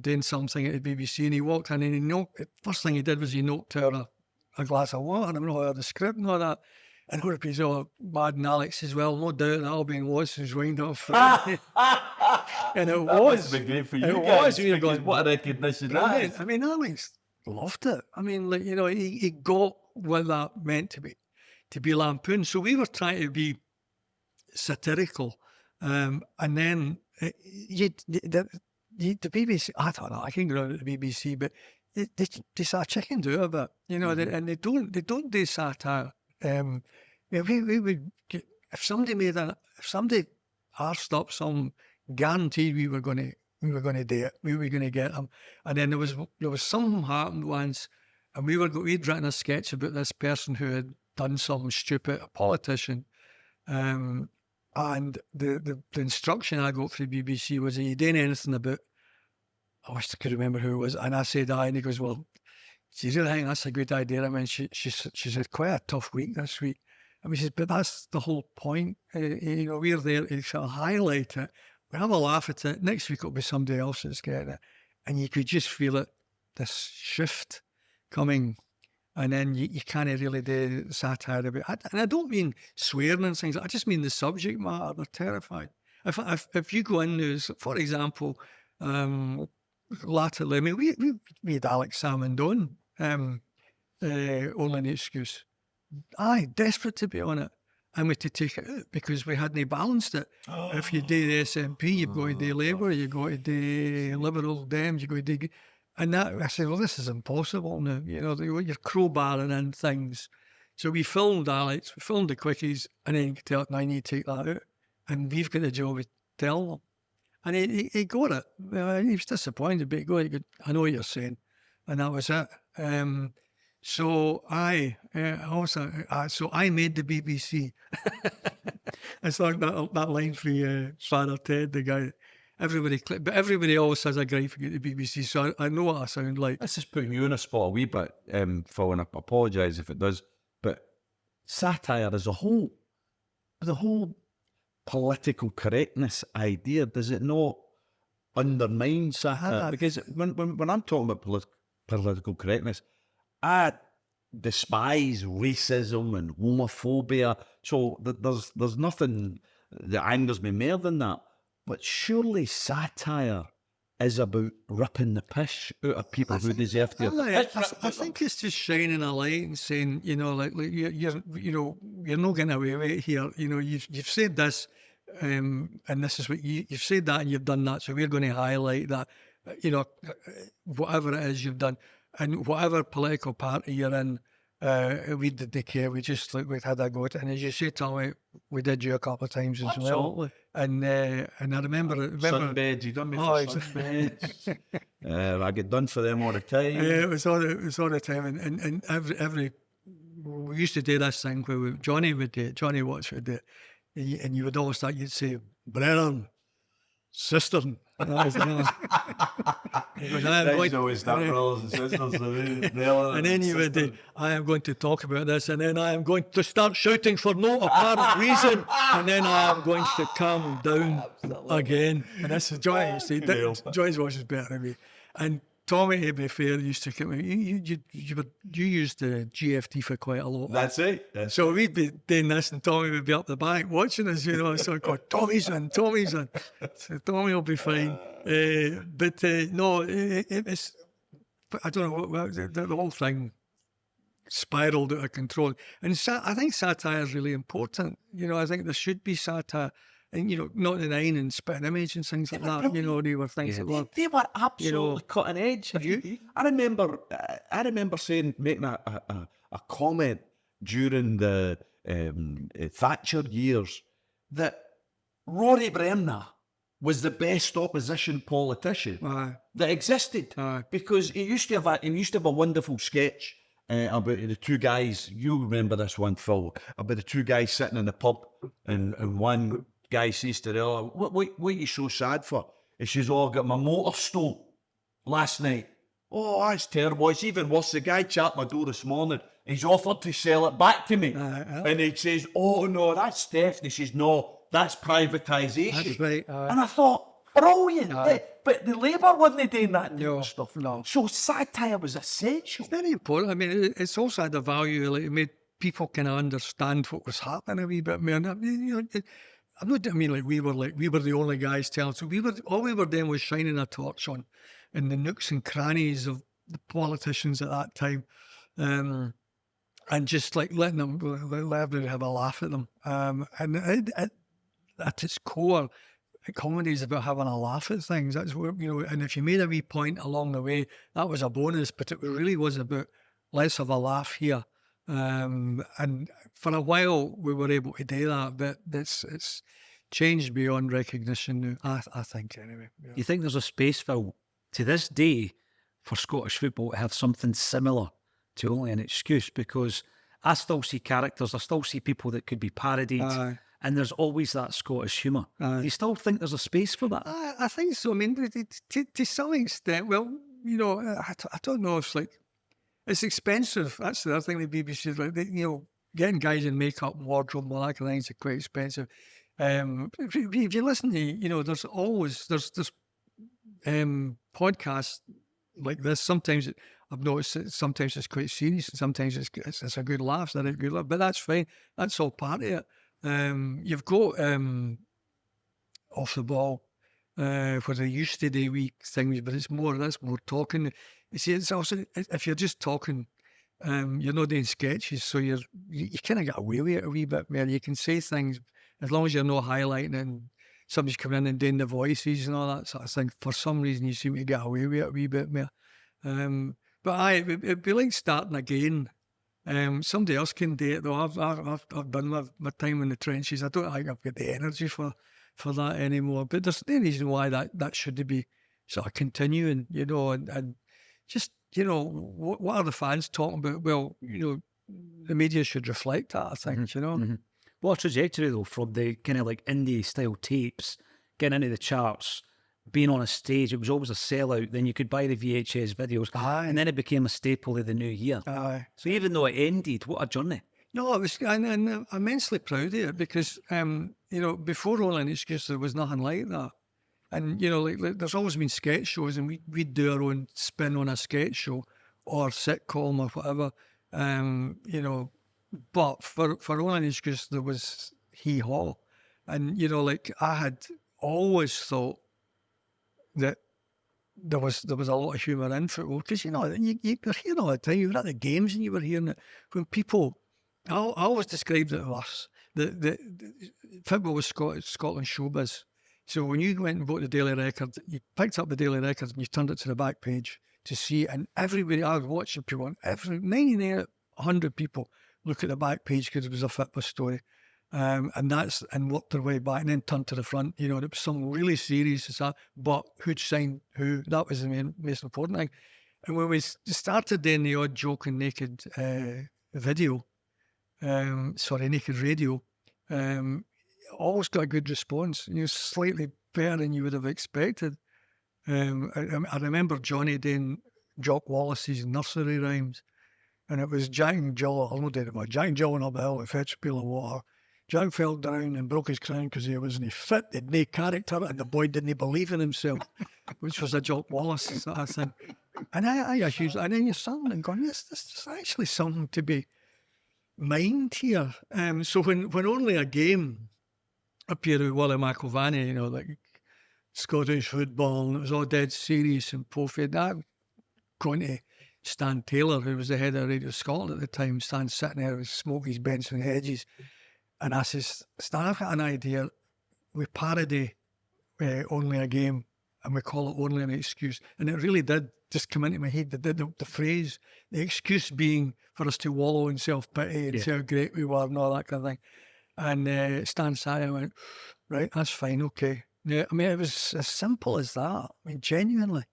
doing something at the BBC, and he walked in and the first thing he did was he knocked her a glass of water. I'm not the script and all that. And everybody's all mad, and Alex as well. No doubt that'll be in Watson's Wind Up. And it was. That great for you it guys. Was. Going, what a recognition that is. I mean, Alex loved it. I mean, he got what that meant to be lampooned. So we were trying to be satirical. And then the BBC, I don't know, I can't go on to the BBC, but they start chicken do it a bit, and they don't do satire. We would get, if somebody arsed up some, guaranteed we were going to do it. We were going to get them. And then there was something happened once, and we'd written a sketch about this person who had done something stupid, a politician. And the instruction I got from the BBC was, are you doing anything about, I wish I could remember who it was, and I said aye, and he goes, well, do you really think that's a good idea? I mean, she's had quite a tough week this week. And we said, but that's the whole point. We're there to sort of highlight it. We have a laugh at it. Next week it'll be somebody else that's getting it. And you could just feel it, this shift coming. And then you can't really do satire about it. And I don't mean swearing and things. I just mean the subject matter. They're terrified. If you go in news, for example, latterly, I mean, we had Alex Salmond on, Only an Excuse. Aye, desperate to be on it. And we had to take it out because we hadn't balanced it. If you do the SNP, you've got to do Labour, you've got to do Liberal Dems, you've got to do... And that, I said, well, this is impossible now. You're crowbarring in things. So we filmed Alex, we filmed the quickies, and then you could tell, now you need to take that out. And we've got the job of telling them. And he got it. He was disappointed, but he got it. He goes, I know what you're saying. And that was it. So I made the BBC. It's like that line from Father Ted, the guy. But everybody always has a gripe for the BBC, so I know what I sound like. This is putting you in a spot a wee bit, Phil, and I apologise if it does. But satire as a whole, the whole political correctness idea, does it not undermine satire? Because when I'm talking about political correctness, I despise racism and homophobia. So there's nothing that angers me more than that. But surely satire is about ripping the piss out of people who deserve to. I think it's just shining a light and saying, you're not getting away with it here. You've said this, and this is what you've said that, and you've done that. So we're going to highlight that. Whatever it is you've done, and whatever political party you're in, we didn't care. We just we'd had a go at it. And as you say, Tommy, we did you a couple of times as Absolutely. well. And I remember sunbeds. You done me for sunbeds. I get done for them all the time. Yeah, it was all the time. And every we used to do this thing where Johnny Watts would do it, and you would always start. You'd say, "Brennan, sister." There's always that brothers and sisters. And then you would do, I am going to talk about this, and then I am going to start shouting for no apparent reason, and then I am going to calm down again. And this is Johnny. Johnny's voice is better than me. And Tommy, to be fair, used to come. You used the GFT for quite a lot. That's it. So we'd be doing this, and Tommy would be up the back watching us. So I'd go, Tommy's in. So Tommy will be fine. No, it's. I don't know what the whole thing spiraled out of control. And I think satire is really important. I think there should be satire. And, not denying and spitting image and things like that, they were things that were... They were absolutely cutting edge. I remember making a comment during the Thatcher years that Rory Bremner was the best opposition politician Aye. that existed, Aye. because he used to have a wonderful sketch about the two guys. You remember this one, Phil, about the two guys sitting in the pub, and one guy says to the other, "What are you so sad for?" He says, "Oh, I got my motor stole last night." "Oh, that's terrible. It's even worse. The guy chapped my door this morning. He's offered to sell it back to me." And he says, "Oh no, that's theft." He says, "No, that's privatisation." That's right. Aye. And I thought, brilliant. But the Labour wasn't doing that type No, of stuff. no. So satire was essential. It's very important. I mean, it's also had a value. Like, it made people kind of understand what was happening a wee bit more. And I mean, you know, I'm not. I mean, like we were the only guys telling. So all we were doing was shining a torch on, in the nooks and crannies of the politicians at that time, and just like let everybody have a laugh at them. And at its core, comedy is about having a laugh at things. That's where, you know, and if you made a wee point along the way, that was a bonus, but it really was about, let's have a laugh here. And for a while we were able to do that, but it's changed beyond recognition now, I think, anyway. Yeah. You think there's a space, Phil, to this day for Scottish football to have something similar to Only an Excuse? Because I still see characters, I still see people that could be parodied, and there's always that Scottish humour. Do you still think there's a space for that? I think so. I mean, to some extent, well, you know, I don't know if it's expensive. That's the other thing the BBC is like, you know, getting guys in makeup and wardrobe and all that kind of things are quite expensive. If you listen to, you know, there's podcasts like this. Sometimes I've noticed sometimes it's quite serious, and sometimes it's a good laugh, but that's fine. That's all part of it. You've got Off the Ball, where they used to do wee things, but that's more talking. You see, it's also, if you're just talking, you're not doing sketches, so you kind of get away with it a wee bit more. You can say things as long as you're not highlighting and somebody's coming in and doing the voices and all that sort of thing. For some reason, you seem to get away with it a wee bit more. But it'd be like starting again. Somebody else can do it though. I've done my time in the trenches. I don't think I've got the energy for that anymore. But there's no reason why that should be sort of continuing, you know, and just, you know, what are the fans talking about? Well, you know, the media should reflect that, I think, you know. Mm-hmm. What a trajectory though, from the kind of like indie style tapes, getting into the charts, being on a stage. It was always a sellout. Then you could buy the VHS videos, and then it became a staple of the new year. So even though it ended, what a journey. No, it was, and I'm immensely proud of it because, you know, before Only an Excuse, there was nothing like that. And, you know, like there's always been sketch shows, and we'd do our own spin on a sketch show or sitcom or whatever, you know. But for Only an Excuse, there was Hee Haw. And, you know, like I had always thought that there was a lot of humour in football, because, you know, you were hearing all the time. You were at the games and you were hearing it when people. I always described it to us that football was Scotland showbiz. So when you went and bought the Daily Record, you picked up the Daily Record and you turned it to the back page to see it, and everybody, I was watching people, and 99 100 people look at the back page because it was a football story. And worked their way back and then turned to the front. You know, it was something really serious as that. But who'd signed who? That was the most important thing. And when we started doing the odd joke and naked naked radio, always got a good response. You know, slightly better than you would have expected. I remember Johnny doing Jock Wallace's nursery rhymes, and it was Jack and Jill. I don't know what Jack and Jill went up the hill to fetch a pail of water. Jack fell down and broke his crown because he wasn't fit, he had no character, and the boy didn't believe in himself, which was a Jock Wallace sort of thing. And I used, and then you're sitting and going, this is actually something to be mined here. So when Only a Game appeared with Willie McIlvanney, you know, like Scottish football, and it was all dead serious and puffy, that going to Stan Taylor, who was the head of Radio Scotland at the time, Stan sitting there with Smokies, Benson Hedges. And I says, Stan, I've got an idea. We parody Only a Game and we call it Only an Excuse. And it really did just come into my head, the phrase, the excuse being for us to wallow in self-pity and say how great we were and all that kind of thing. And Stan sat and went, right, that's fine, okay. Yeah, I mean, it was as simple as that. I mean, genuinely.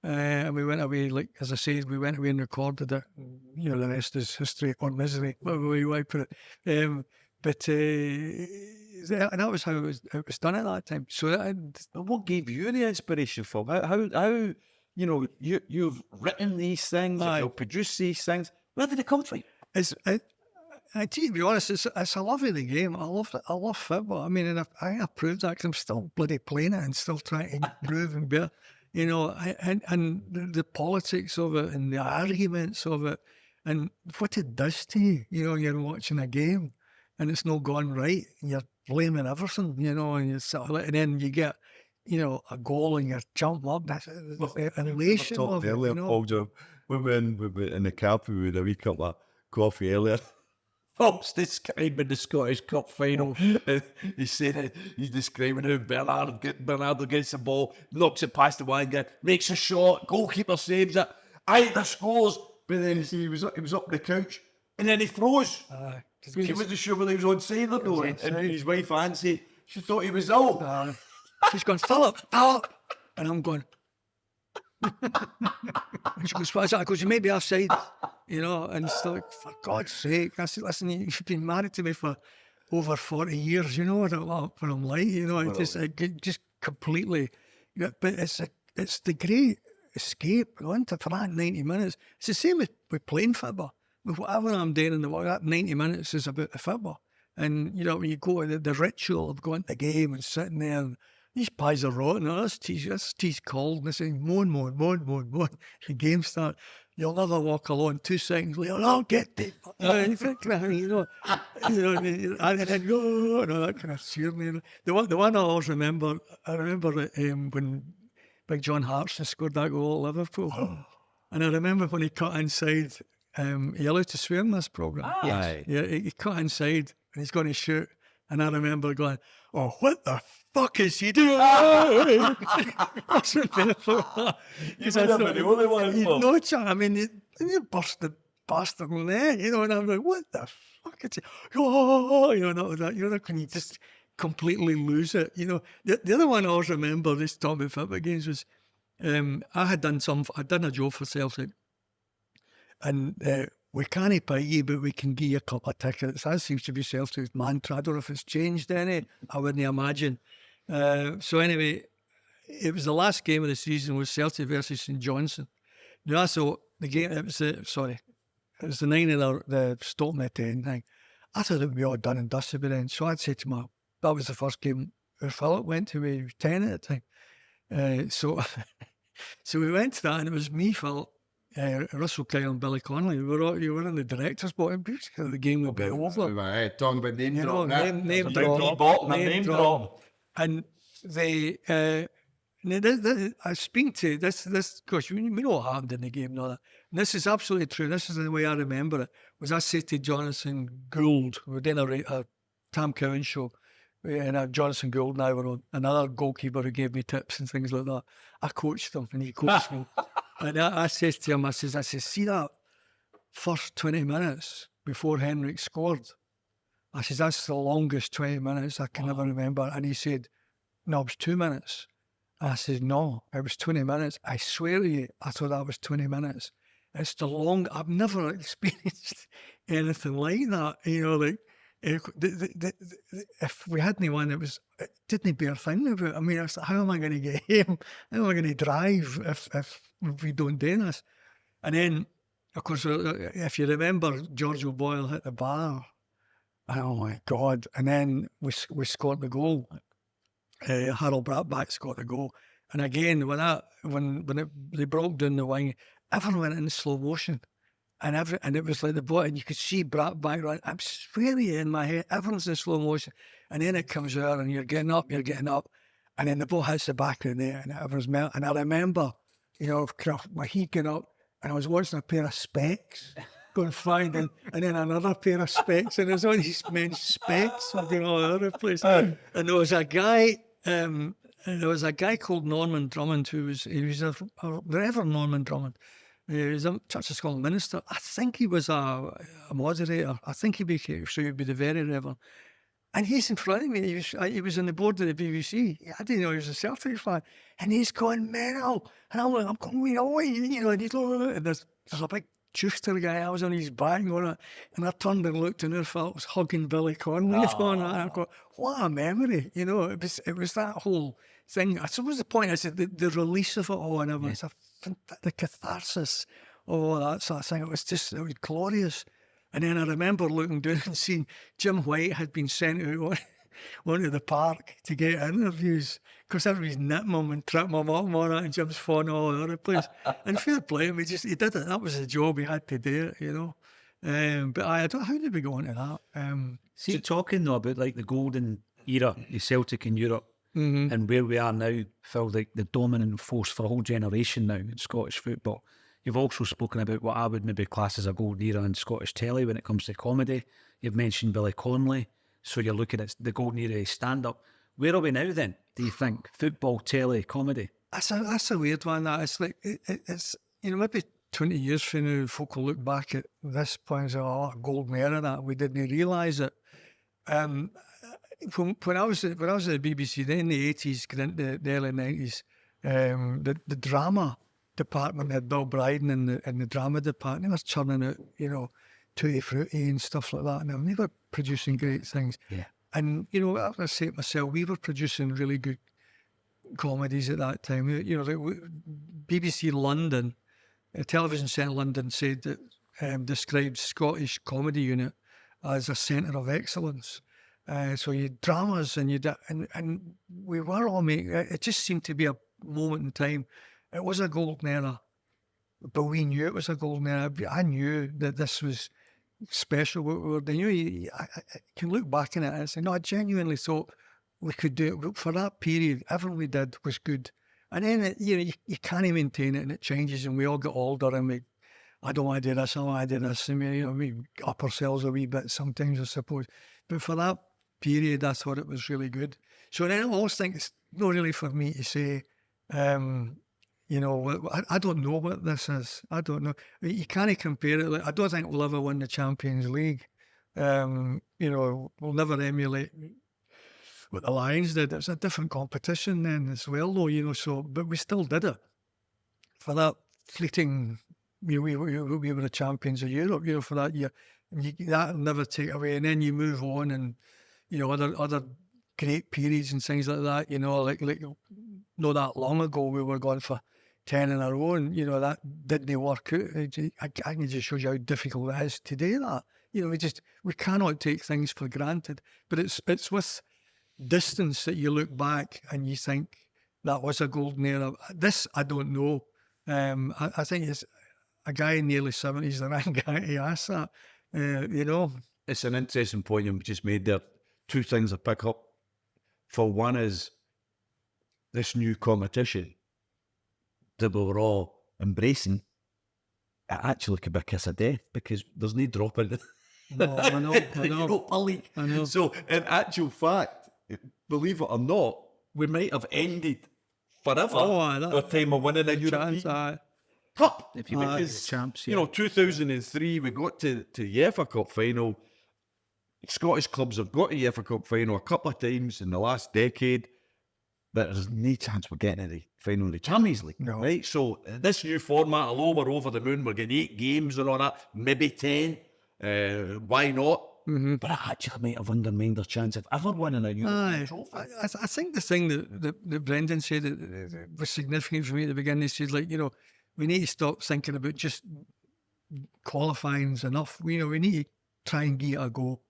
And we went away, like, as I said, we went away and recorded it. You know, the rest is history or misery, whatever way you want to put it. And that was how it was done at that time. So But what gave you the inspiration for how you know you've written these things, you've produced these things. Where did it come from? To be honest, it's a lovely game. I love football. I mean, and I proved that because I'm still bloody playing it and still trying to improve and better. You know, and the politics of it and the arguments of it and what it does to you. You know, you're watching a game and it's not gone right and you're blaming everything, you know, and and then you get, you know, a goal and you're jumping up. That's an elation of it, Earlier, you know? Paul John, we were in the cafe with a wee cup of coffee earlier. Folks describing the Scottish Cup final. He said he's describing how Bernardo gets the ball, knocks it past the wide guy, makes a shot, goalkeeper saves it, either scores, but then he was up the couch, and then he froze. He wasn't sure whether he was onside or not. And his wife Nancy, she thought he was out. She's going, Philip, and I'm going. And she goes, what is that? I goes, you may be offside, you know, and it's like, for God's sake. I said, listen, you've been married to me for over 40 years, you know what I'm like, you know, it just completely, but it's the great escape, isn't it, for that 90 minutes. It's the same with playing football. With whatever I'm doing in the world, that 90 minutes is about the football. And, you know, when you go to the ritual of going to the game and sitting there and these pies are rotten. Oh, this tea's cold. And they say, moan. The game starts. You'll never walk alone. 2 seconds later, I'll get it. You know, and then go, and all that kind of cheer me. The one I always remember, when Big John Hartson scored that goal at Liverpool. And I remember when he cut inside, are you allowed to swear in this programme? Yes. Yeah, he cut inside and he's going to shoot. And I remember going, oh, what the fuck is he doing? That's what You've never been the only one. No chance. I mean, you burst the bastard in there, you know, and I'm like, what the fuck is he? Oh, you know, that, you know, can you just completely lose it? You know, the other one I always remember, this talking about football games, was I'd done a job for Celtic. And we can't pay you, but we can give you a couple of tickets. That seems to be Celtic's mantra. I don't know if it's changed any. I wouldn't imagine. So anyway, it was the last game of the season was Celtic versus St Johnstone. Now, so the game, it was the 9 of the Stoke and the 10 thing. I thought it would be all done and dusted by then. So I'd say to my, that was the first game where Philip went to. He was 10 at the time. So we went to that, and it was me, Philip, Russell Kyle and Billy Connolly. You were in the director's box. Basically, the game would be over. Talking about name drop. Name drop. And they, I speak to this, because we know what happened in the game and all that. And this is absolutely true. This is the way I remember it. Was I said to Jonathan Gould, we were doing a Tam Cowan show, and Jonathan Gould and I were on, another goalkeeper who gave me tips and things like that. I coached him and he coached me. And I says to him, I says, see that first 20 minutes before Henrik scored? I says, that's the longest 20 minutes I can ever remember. And he said, no, it was 2 minutes. And I said, no, it was 20 minutes. I swear to you, I thought that was 20 minutes. It's I've never experienced anything like that. You know, like, if we had anyone that it didn't bear thinking about. I mean, I was like, how am I going to get home? How am I going to drive if we don't do this? And then, of course, if you remember, George O'Boyle hit the bar. Oh my God! And then we scored the goal. Harold Bratback scored the goal. And again, when they broke down the wing, everyone went in slow motion. And it was like the ball, and you could see Bratback run. I'm swearing in my head, everyone's in slow motion. And then it comes out, and you're getting up, and then the ball hits the back of the net, and everyone's melting. And I remember, you know, my heat getting up, and I was watching a pair of specs going flying, and then another pair of specs, and there's all these men's specs looking all over the place. And there was a guy, called Norman Drummond, he was a Reverend Norman Drummond. He was a Church of Scotland minister. I think he was a moderator. I think he'd be the very Reverend. And he's in front of me. He was on the board of the BBC. I didn't know he was a Celtic fan. And he's going mental. And I'm going, and he's like, and there's a big Johnstone guy. I was on his back going, and I turned and looked, and there felt was hugging Billy Connolly. And I go, what a memory. It was that whole thing. I suppose the point is that the release of it all, and it's the catharsis of all that sort of thing. It was glorious. And then I remember looking down and seeing Jim White had been sent out onto the park to get interviews because everybody's nipping him and tripping him up and all that, and Jim's falling all over the place. And fair play him, he did it. That was a job, he had to do it, But I don't know, how did we go into that? See, talking though about like the golden era of Celtic in Europe and where we are now, Phil, like the dominant force for a whole generation now in Scottish football. You've also spoken about what I would maybe class as a golden era in Scottish telly when it comes to comedy. You've mentioned Billy Connolly. So you're looking at the golden era of stand-up. Where are we now then, do you think? Football, telly, comedy? That's a weird one. That it's like, it's maybe 20 years from now, folk will look back at this point and say, oh, golden era that. We didn't realise it. When I was at the BBC, then in the 80s, going into the early 90s, the drama department had Bill Bryden in the drama department. They were churning out, Tutti Frutti and stuff like that. And they were producing great things. Yeah. And, I say to myself, we were producing really good comedies at that time. BBC London, a television set in London said that described Scottish comedy unit as a centre of excellence. So you had dramas and and we were all making, it just seemed to be a moment in time. It was a golden era, but we knew it was a golden era. I knew that this was special. What we were doing. I can look back on it and say, no, I genuinely thought we could do it. For that period, everything we did was good. And then, you can't maintain it and it changes and we all get older and I don't want to do this, I want to do this. And we up ourselves a wee bit sometimes, I suppose. But for that period, I thought it was really good. So then I always think it's not really for me to say, I don't know what this is. I don't know. You can't compare it. Like, I don't think we'll ever win the Champions League. We'll never emulate what the Lions did. It was a different competition then as well, though, So, but we still did it. For that fleeting, we were the champions of Europe, for that year. And that'll never take away. And then you move on and, other great periods and things like that, like not that long ago, we were going for 10 in a row and, that didn't work out. I think it just shows you how difficult it is to do that. We cannot take things for granted. But it's with distance that you look back and you think that was a golden era. This, I don't know. I think it's a guy in the early 70s, the right guy to ask that, It's an interesting point you've just made there. Two things I pick up. For one is this new competition that we were all embracing. It actually could be a kiss of death because there's no dropping. No, I know. Europa League. I know. So in actual fact, believe it or not, we might have ended forever our time of winning a European Cup. If you make the champs, 2003, we got to UEFA Cup final. Scottish clubs have got to UEFA Cup final a couple of times in the last decade, but there's no chance we're getting to the final of the Champions League, right? So this new format, although we're over the moon, we're getting 8 games and all that, maybe 10. Why not? Mm-hmm. But I actually might have undermined their chance of ever winning a European trophy. I think the thing that Brendan said that was significant for me at the beginning, he said, we need to stop thinking about just qualifying is enough. We need to try and give it a go.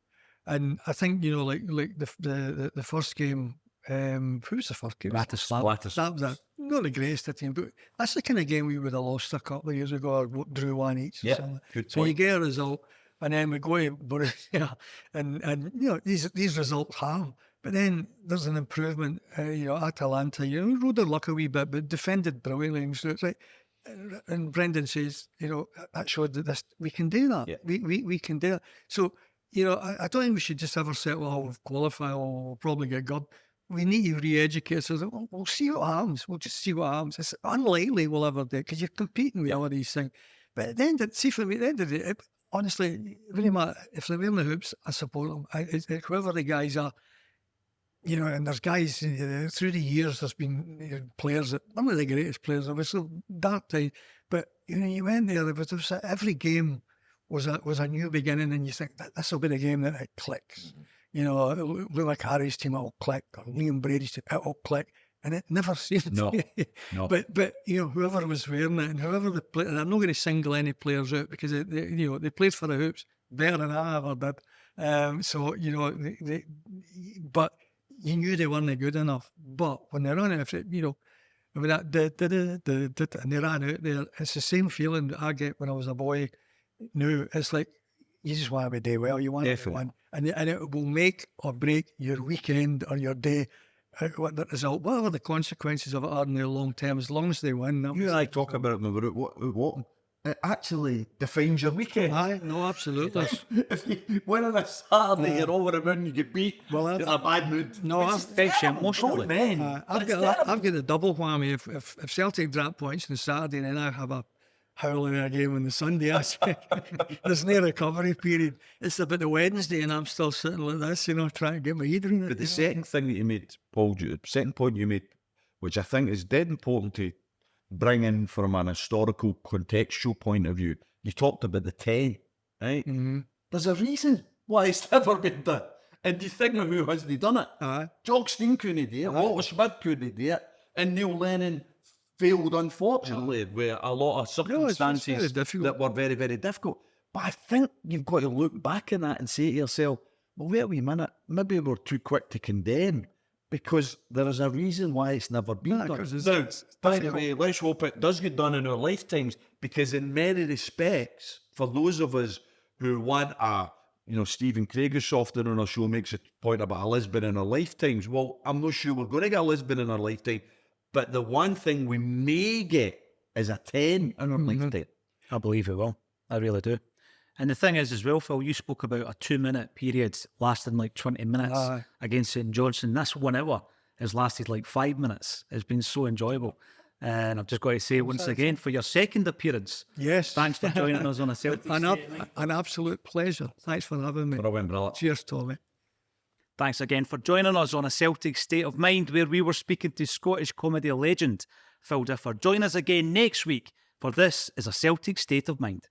And I think, like the first game, who was the first game? Bratislava. That was not the greatest team, but that's the kind of game we would have lost a couple of years ago or drew one each. Yeah, good so you get a result, and then we go to Borussia, and these results harm. But then there's an improvement. Atalanta, rode their luck a wee bit, but defended brilliantly. So it's like, and Brendan says, that showed that we can do that. Yeah. We can do it. So, I don't think we should just ever say, well, we'll qualify or we'll probably get good. We need to re-educate ourselves. We'll see what happens. We'll just see what happens. It's unlikely we'll ever do it because you're competing with all of these things. But at the end of the day, honestly, it really matter. If they're wearing the hoops, I support them. Whoever the guys are, you know, and there's guys through the years, there's been players that, one of the greatest players, obviously, dark time, but you know, you went there, every game was a new beginning, and you think that this will be the game that it clicks. You know, Luke Harry's team, it'll click, or Liam Brady's team, it'll click, and it never seemed No, to. no. But you know, whoever was wearing it, and whoever they played, and I'm not going to single any players out because they played for the hoops better than I ever did. So you know, but you knew they weren't good enough. But when they ran out, you know, I mean that and they ran out there, it's the same feeling that I get when I was a boy. Now it's like you just want to do well. You want to win, and it will make or break your weekend or your day. What the result, whatever the consequences of it are in the long term, as long as they win. You and I talk about it, what it actually defines your weekend. Aye, no, absolutely. If you win on a Saturday, you're over the moon, you get beat, you're in a bad mood. No, emotionally. I've got the double whammy. If Celtic drop points on Saturday, then I have a howling a game on the Sunday. There's no recovery period. It's about the Wednesday, and I'm still sitting like this, you know, trying to get my head around it. But the second thing that you made, Paul, the second point you made, which I think is dead important to bring in from an historical, contextual point of view, you talked about the 10, right? Mm-hmm. There's a reason why it's never been done. And you think of who hasn't done it? Johnstone couldn't do it, Walter Smith couldn't do it, and Neil Lennon failed, unfortunately, with a lot of circumstances that were very, very difficult. But I think you've got to look back on that and say to yourself, well, wait a wee minute, maybe we're too quick to condemn, because there is a reason why it's never been done. Now, by the way, let's hope it does get done in our lifetimes, because in many respects, for those of us who want Stephen Craig is often on our show makes a point about a Lisbon in our lifetimes. Well, I'm not sure we're going to get a Lisbon in our lifetime, but the one thing we may get is a 10 in our lifetime. I believe it will. I really do. And the thing is as well, Phil, you spoke about a 2-minute period lasting like 20 minutes against St Johnstone. This 1 hour has lasted like 5 minutes. It's been so enjoyable. And I've just got to say once again, for your second appearance, yes, thanks for joining us on a Celtic State of Mind. An absolute pleasure. Thanks for having me. Cheers, Tommy. Thanks again for joining us on a Celtic State of Mind, where we were speaking to Scottish comedy legend Phil Differ. Join us again next week, for this is a Celtic State of Mind.